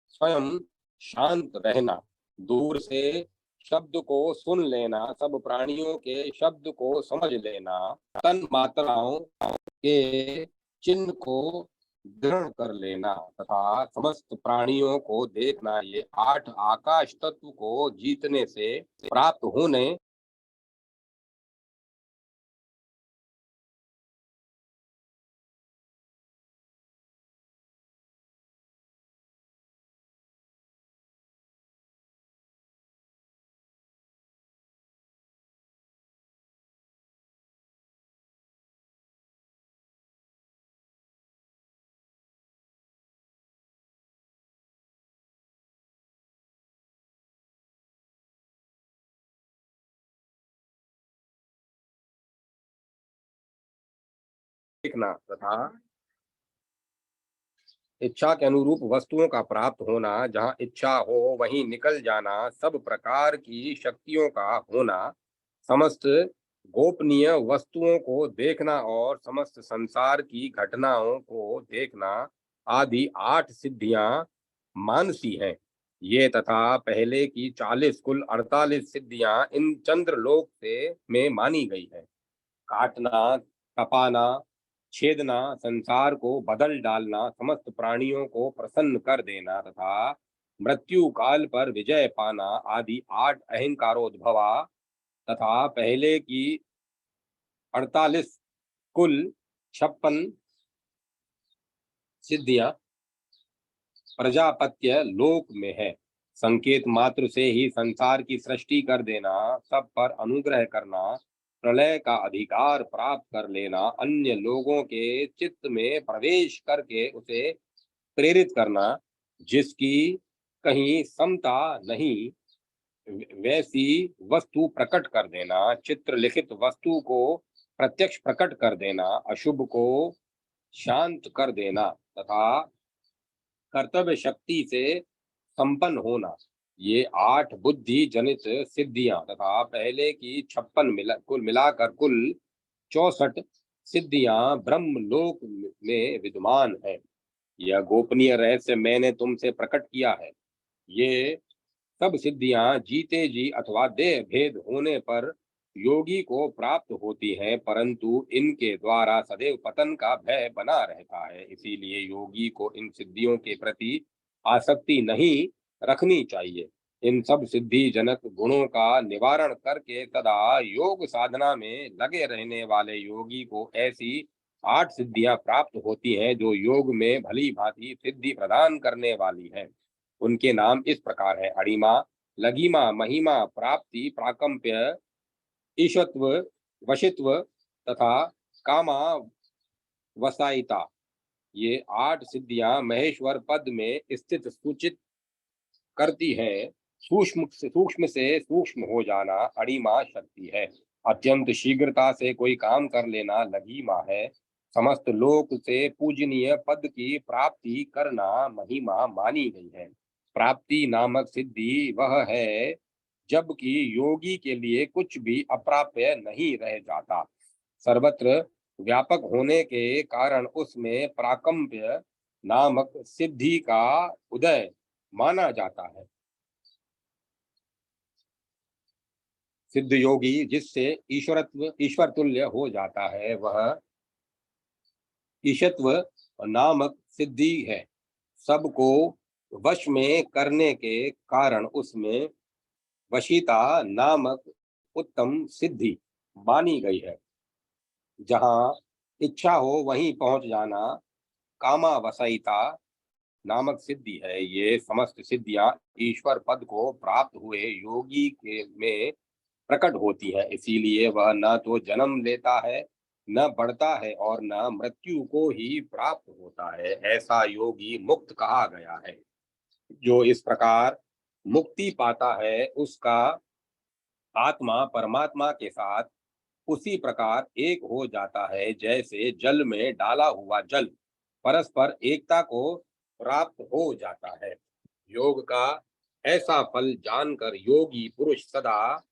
स्वयं शांत रहना, दूर से शब्द को सुन लेना, सब प्राणियों के शब्द को समझ लेना, तन मात्राओं के चिन्ह को ग्रहण कर लेना तथा समस्त प्राणियों को देखना, ये 8 आकाश तत्व को जीतने से प्राप्त होने देखना तथा इच्छा के अनुरूप वस्तुओं का प्राप्त होना, जहाँ इच्छा हो वहीं निकल जाना, सब प्रकार की शक्तियों का होना, समस्त गोपनीय वस्तुओं को देखना और समस्त संसार की घटनाओं को देखना, आदि 8 सिद्धियां मानसी हैं। ये तथा पहले की 40 कुल 48 सिद्धियां इन चंद्रलोक से में मानी गई है। काटना, तपाना, छेदना, संसार को बदल डालना, समस्त प्राणियों को प्रसन्न कर देना तथा मृत्यु काल पर विजय पाना, आदि 8 अहंकारोद्भवा तथा पहले की 48 कुल 56 सिद्धियां प्रजापत्य लोक में है। संकेत मात्र से ही संसार की सृष्टि कर देना, सब पर अनुग्रह करना, प्रलय का अधिकार प्राप्त कर लेना, अन्य लोगों के चित्त में प्रवेश करके उसे प्रेरित करना, जिसकी कहीं समता नहीं वैसी वस्तु प्रकट कर देना, चित्र लिखित वस्तु को प्रत्यक्ष प्रकट कर देना, अशुभ को शांत कर देना तथा कर्तव्य शक्ति से संपन्न होना, ये 8 बुद्धि जनित सिद्धियां तथा पहले की 56 कुल मिलाकर कुल 64 सिद्धियां ब्रह्म लोक में विद्यमान है। यह गोपनीय रहस्य मैंने तुमसे प्रकट किया है। ये सब सिद्धियां जीते जी अथवा देह भेद होने पर योगी को प्राप्त होती हैं, परंतु इनके द्वारा सदैव पतन का भय बना रहता है। इसीलिए योगी को इन सिद्धियों के प्रति आसक्ति नहीं रखनी चाहिए। इन सब सिद्धि जनक गुणों का निवारण करके सदा योग साधना में लगे रहने वाले योगी को ऐसी 8 सिद्धियां प्राप्त होती हैं, जो योग में भली भांति सिद्धि प्रदान करने वाली है। उनके नाम इस प्रकार है: अणिमा, लघिमा, महिमा, प्राप्ति, प्राकंप्य, ईशत्व, वशित्व तथा कामा वसायिता। ये 8 सिद्धियां महेश्वर पद में स्थित सूचित करती है। सूक्ष्म से सूक्ष्म हो जाना अणिमा शक्ति है। अत्यंत शीघ्रता से कोई काम कर लेना लघिमा है। समस्त लोक से पूजनीय पद की प्राप्ति करना महिमा मानी गई है। प्राप्ति नामक सिद्धि वह है जबकि योगी के लिए कुछ भी अप्राप्य नहीं रह जाता। सर्वत्र व्यापक होने के कारण उसमें प्राकंप्य नामक सिद्धि का उदय माना जाता है। सिद्ध योगी जिससे ईश्वर तुल्य हो जाता है वह ईशत्व नामक सिद्धि है। सबको वश में करने के कारण उसमें वशीता नामक उत्तम सिद्धि मानी गई है। जहाँ इच्छा हो वहीं पहुंच जाना कामावसायिता नामक सिद्धि है। ये समस्त सिद्धियां ईश्वर पद को प्राप्त हुए योगी के में प्रकट होती है। इसीलिए वह न तो जन्म लेता है, न बढ़ता है और न मृत्यु को ही प्राप्त होता है। ऐसा योगी मुक्त कहा गया है। जो इस प्रकार मुक्ति पाता है उसका आत्मा परमात्मा के साथ उसी प्रकार एक हो जाता है जैसे जल में डाला हुआ जल परस्पर एकता को प्राप्त हो जाता है। योग का ऐसा फल जानकर योगी पुरुष सदा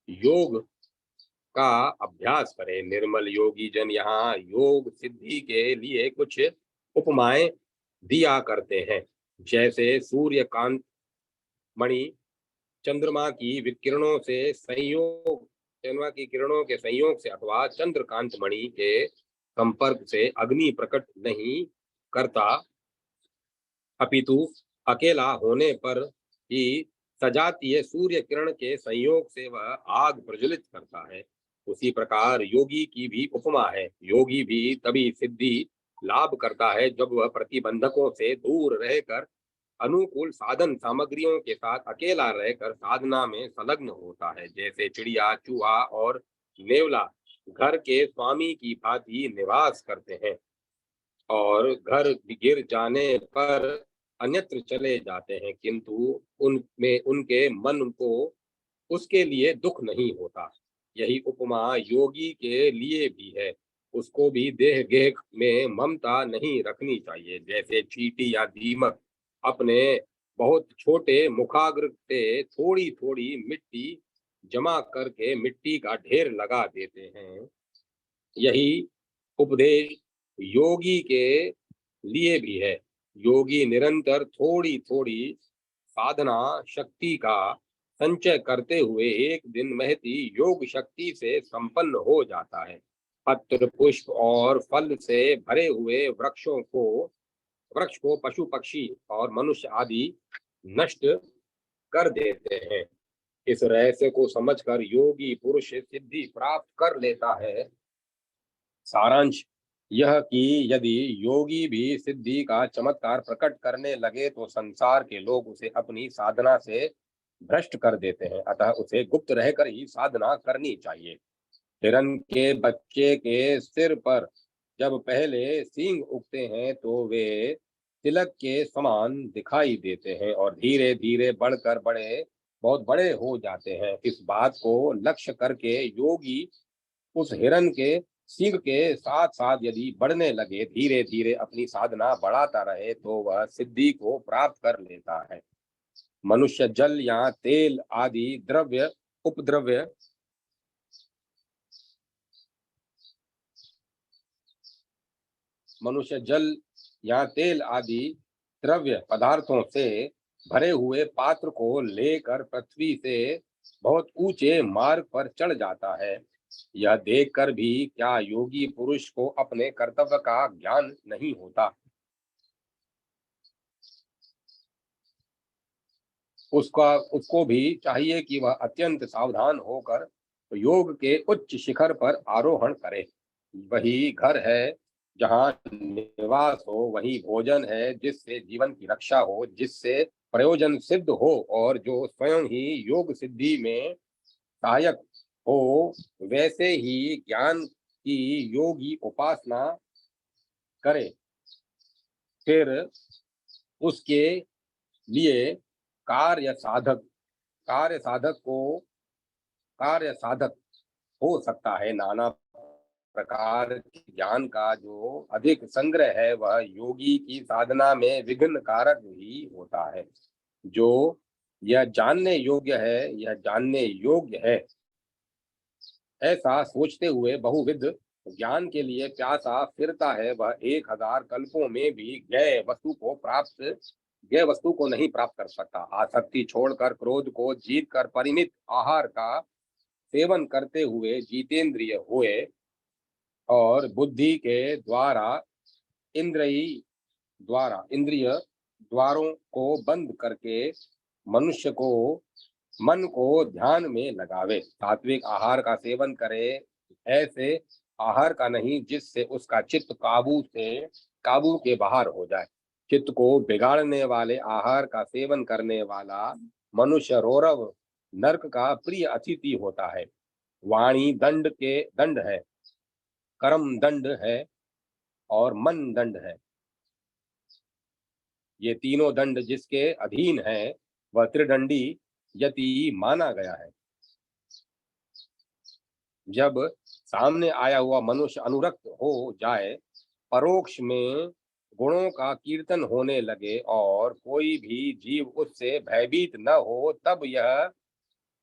योग का अभ्यास करे। निर्मल योगी जन यहाँ योग सिद्धि के लिए कुछ उपमाएं दिया करते हैं। जैसे सूर्यकांत मणि चंद्रमा की विकिरणों से संयोग चंद्रमा की किरणों के संयोग से अथवा चंद्रकांत मणि के संपर्क से अग्नि प्रकट नहीं करता, अपितु अकेला होने पर ही सजातीय सूर्य किरण के संयोग से वह आग प्रज्वलित करता है। उसी प्रकार योगी की भी उपमा है। योगी भी तभी सिद्धि लाभ करता है जब वह प्रतिबंधकों से दूर रहकर अनुकूल साधन सामग्रियों के साथ अकेला रहकर साधना में संलग्न होता है। जैसे चिड़िया, चूहा और नेवला घर के स्वामी की भांति निवास करते हैं और घर गिर जाने पर अन्यत्र चले जाते हैं, किंतु उनमें उनके मन को उसके लिए दुख नहीं होता। यही उपमा योगी के लिए भी है। उसको भी देह गेह में ममता नहीं रखनी चाहिए। जैसे चींटी या दीमक अपने बहुत छोटे मुखाग्र से थोड़ी थोड़ी मिट्टी जमा करके मिट्टी का ढेर लगा देते हैं, यही उपदेश योगी के लिए भी है। योगी निरंतर थोड़ी थोड़ी साधना शक्ति का संचय करते हुए एक दिन महती योग शक्ति से संपन्न हो जाता है। पत्र पुष्प और फल से भरे हुए वृक्ष को पशु पक्षी और मनुष्य आदि नष्ट कर देते हैं। इस रहस्य को समझकर योगी पुरुष सिद्धि प्राप्त कर लेता है। सारांश यह कि यदि योगी भी सिद्धि का चमत्कार प्रकट करने लगे तो संसार के लोग उसे अपनी साधना से भ्रष्ट कर देते हैं। अतः उसे गुप्त रहकर ही साधना करनी चाहिए। हिरण के बच्चे के सिर पर जब पहले सींग उगते हैं तो वे तिलक के समान दिखाई देते हैं और धीरे धीरे बढ़कर बहुत बड़े हो जाते हैं। इस बात को लक्ष्य करके योगी उस हिरण के सींग के साथ साथ यदि बढ़ने लगे, धीरे धीरे अपनी साधना बढ़ाता रहे तो वह सिद्धि को प्राप्त कर लेता है। मनुष्य जल या तेल आदि द्रव्य उपद्रव्य मनुष्य जल या तेल आदि द्रव्य पदार्थों से भरे हुए पात्र को लेकर पृथ्वी से बहुत ऊंचे मार्ग पर चढ़ जाता है। यह देखकर भी क्या योगी पुरुष को अपने कर्तव्य का ज्ञान नहीं होता? उसको भी चाहिए कि वह अत्यंत सावधान होकर योग के उच्च शिखर पर आरोहण करे। वही घर है जहाँ निवास हो, वही भोजन है जिससे जीवन की रक्षा हो, जिससे प्रयोजन सिद्ध हो और जो स्वयं ही योग सिद्धि में सहायक हो। वैसे ही ज्ञान की योगी उपासना करे। फिर उसके लिए कार्य साधक कार्य साधक को कार्य साधक हो सकता है। नाना प्रकार के ज्ञान का जो अधिक संग्रह है वह योगी की साधना में विघ्न कारक ही होता है। जो यह जानने योग्य है ऐसा सोचते हुए बहुविध ज्ञान के लिए प्यासा फिरता है, वह 1000 कल्पों में भी ज्ञेय वस्तु को नहीं प्राप्त कर सकता। आसक्ति छोड़कर, क्रोध को जीत कर, परिमित आहार का सेवन करते हुए जितेंद्रिय हुए और बुद्धि के द्वारा इंद्रिय इंद्रिय द्वारों को बंद करके मनुष्य को मन को ध्यान में लगावे। सात्विक आहार का सेवन करे, ऐसे आहार का नहीं जिससे उसका चित्त काबू के बाहर हो जाए। चित्त को बिगाड़ने वाले आहार का सेवन करने वाला मनुष्य रौरव नरक का प्रिय अतिथि होता है। वाणी दंड है, कर्म दंड है और मन दंड है। ये तीनों दंड जिसके अधीन है वह त्रिदंडी यति माना गया है। जब सामने आया हुआ मनुष्य अनुरक्त हो जाए, परोक्ष में गुणों का कीर्तन होने लगे और कोई भी जीव उससे भयभीत न हो, तब यह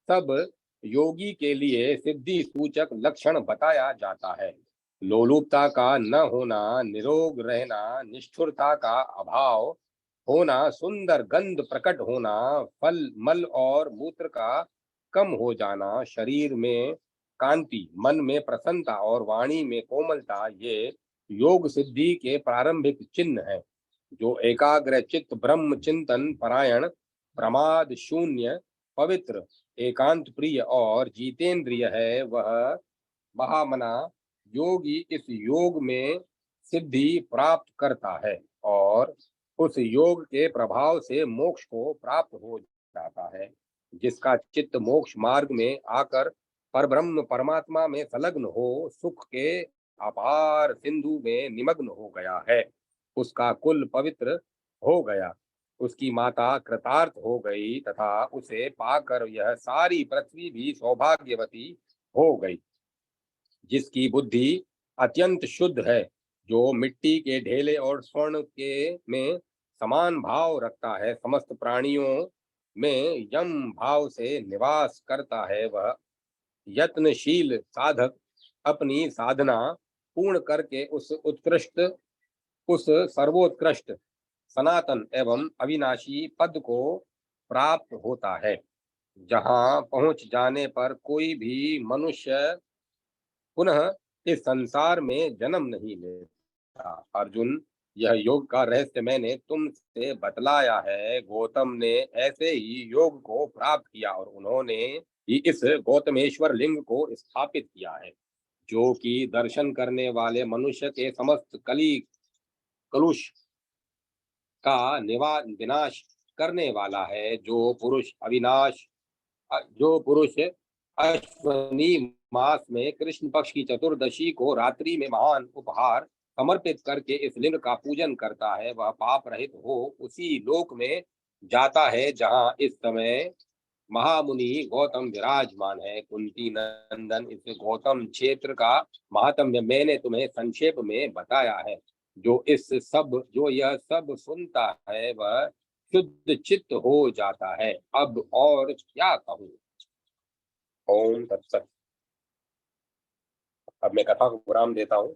सब योगी के लिए सिद्धि सूचक लक्षण बताया जाता है। लोलुपता का न होना, निरोग रहना, निष्ठुरता का अभाव होना, सुंदर गंध प्रकट होना, फल मल और मूत्र का कम हो जाना, शरीर में कांति, मन में प्रसन्नता और वाणी में कोमलता, ये योग सिद्धि के प्रारंभिक चिन्ह हैं। जो एकाग्र चित्त, ब्रह्म चिंतन परायण, प्रमाद शून्य, पवित्र, एकांत प्रिय और जीतेंद्रिय है, वह महामना योगी इस योग में सिद्धि प्राप्त करता है और उस योग के प्रभाव से मोक्ष को प्राप्त हो जाता है। जिसका चित्त मोक्ष मार्ग में आकर परब्रह्म परमात्मा में संलग्न हो, सुख के अपार सिंधु में निमग्न हो गया है, उसका कुल पवित्र हो गया, उसकी माता कृतार्थ हो गई तथा उसे पाकर यह सारी पृथ्वी भी सौभाग्यवती हो गई। जिसकी बुद्धि अत्यंत शुद्ध है, जो मिट्टी के ढेले और स्वर्ण के में समान भाव रखता है, समस्त प्राणियों में यम भाव से निवास करता है, वह यत्नशील साधक अपनी साधना पूर्ण करके उस सर्वोत्कृष्ट सनातन एवं अविनाशी पद को प्राप्त होता है, जहाँ पहुंच जाने पर कोई भी मनुष्य पुनः इस संसार में जन्म नहीं लेता। अर्जुन, यह योग का रहस्य मैंने तुमसे बतलाया है। गौतम ने ऐसे ही योग को प्राप्त किया और उन्होंने ही इस गौतमेश्वर लिंग को स्थापित किया है, जो कि दर्शन करने वाले मनुष्य के समस्त कलुष का विनाश करने वाला है। जो पुरुष अश्वनी मास में कृष्ण पक्ष की चतुर्दशी को रात्रि में महान उपहार समर्पित करके इस लिंग का पूजन करता है, वह पाप रहित हो उसी लोक में जाता है जहाँ इस समय महामुनि गौतम विराजमान है। कुंती नंदन, इस गौतम क्षेत्र का महात्म्य मैंने तुम्हें संक्षेप में बताया है। जो यह सब सुनता है वह शुद्ध चित्त हो जाता है। अब और क्या कहूँ। ओम तत्सत। अब मैं कथा को विराम देता हूँ।